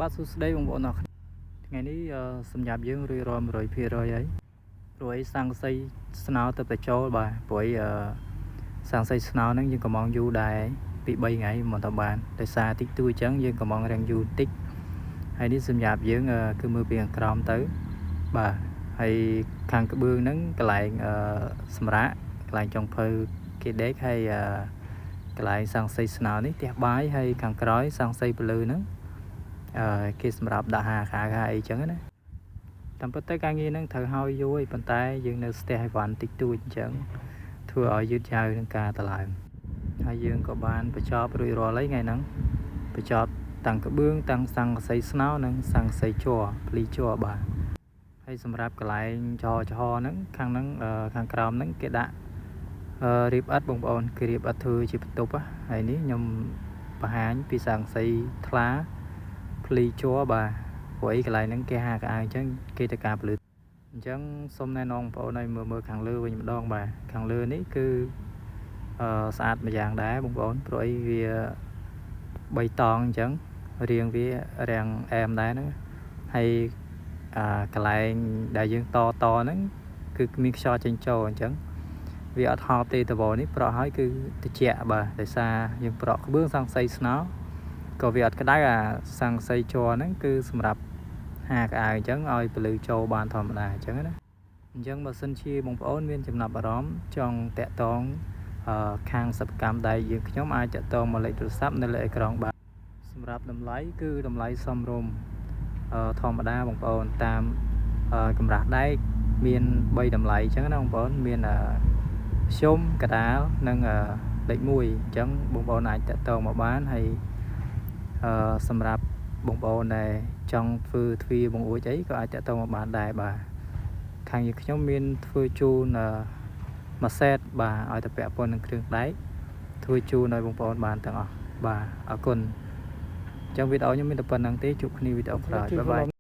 បាទសួស្តីបងប្អូនអរគុណថ្ងៃនេះសម្រាប់យើងរួចរាល់100%ហើយព្រោះអីសង្កសីស្នោទៅតែចូលបាទព្រោះអីសង្កសីស្នោហ្នឹងយើងកំងយូរដែរពី3ថ្ងៃមកទៅបានដោយសារតិចតួចអញ្ចឹងយើងកំងរាំងយូរតិចហើយនេះសម្រាប់យើងគឺមើលពីខាងក្រោមទៅបាទហើយខាងក្បឿងហ្នឹងកន្លែងសម្រាប់កន្លែងចុងភៅគេដេកហើយកន្លែងសង្កសីស្នោនេះផ្ទះបាយហើយខាងក្រោយសង្កសីពលឺហ្នឹងគេសម្រាប់ដាក់ហាអីចឹងណាតាមពិតទៅការងារហ្នឹងត្រូវហើយយូរហើយប៉ុន្តែយើងនៅស្ទះឲ្យវ៉ាន់តិចតួចអញ្ចឹងធ្វើឲ្យយឺតយ៉ាវនឹងការតឡើងហើយយើងក៏បានបញ្ចប់រួចរាល់ហើយថ្ងៃហ្នឹងបញ្ចប់តាំងក្បឿងតាំងសង្កសីស្នោនិងសង្កសីជ័រភ្លីជ័របាទហើយសម្រាប់កន្លែងចហហ្នឹងខាងហ្នឹងខាងក្រោមហ្នឹងគេដាក់រៀបឥដ្ឋបងប្អូនគេរៀបឥដ្ឋធ្វើជាបន្ទប់ហើយនេះខ្ញុំបង្ហាញពីសង្កសីថ្លាភ្លីជ័របាទព្រោះអីកន្លែងហ្នឹងគេហាកៅអញ្ចឹងគេទៅការពលឺអញ្ចឹងសូមណែនាំបងប្អូនឲ្យមើលខាងលើវិញម្ដងបាទខាងលើនេះគឺស្អាតម្យ៉ាងដែរបងប្អូនព្រោះអីវា3តង់អញ្ចឹងរាងវារាំងអែមដែរហ្នឹងហើយកន្លែងដែលយើងតហ្នឹងគឺមានខ្យល់ចេញចូលអញ្ចឹងវាអត់ហប់ទេតវនេះប្រក់ហើយគឺត្រជាក់បាទដោយសារយើងប្រក់ក្បឿងសង្កសីស្នោក៏វាអត់ក្តៅអាសង្កសីជ័រហ្នឹងគឺសម្រាប់ហាកៅអញ្ចឹងឲ្យពលឺចូលបានធម្មតាអញ្ចឹងណាអញ្ចឹងបើសិនជាបងប្អូនមានចំណាប់អារម្មណ៍ចង់តាក់ទងខាងសិប្បកម្មដៃយើងខ្ញុំអាចតាក់ទងមកលេខទូរស័ព្ទនៅលើអេក្រង់បាទសម្រាប់តម្លៃគឺតម្លៃសមរម្យធម្មតាបងប្អូនតាមកម្រាស់ដែកមាន3តម្លៃអញ្ចឹងណាបងប្អូនមានខ្ញុំកដាលនិងលេខ1អញ្ចឹងបងប្អូនអាចតាក់ទងមកបានហើយសម្រាប់បងប្អូនដែលចង់ធ្វើទ្វារបង្អួចអីក៏អាចតាក់ទងមកបានដែរបាទខាងយើងខ្ញុំមានធ្វើជូនមួយសេតបាទឲ្យតែពាក់ព័ន្ធនឹងគ្រឿងដែកធ្វើជូនឲ្យបងប្អូនបានទាំងអស់បាទអរគុណអញ្ចឹងវីដេអូខ្ញុំមានតែប៉ុណ្្នឹងទេជួបគ្នាវីដេអូក្រោយបាយបាយ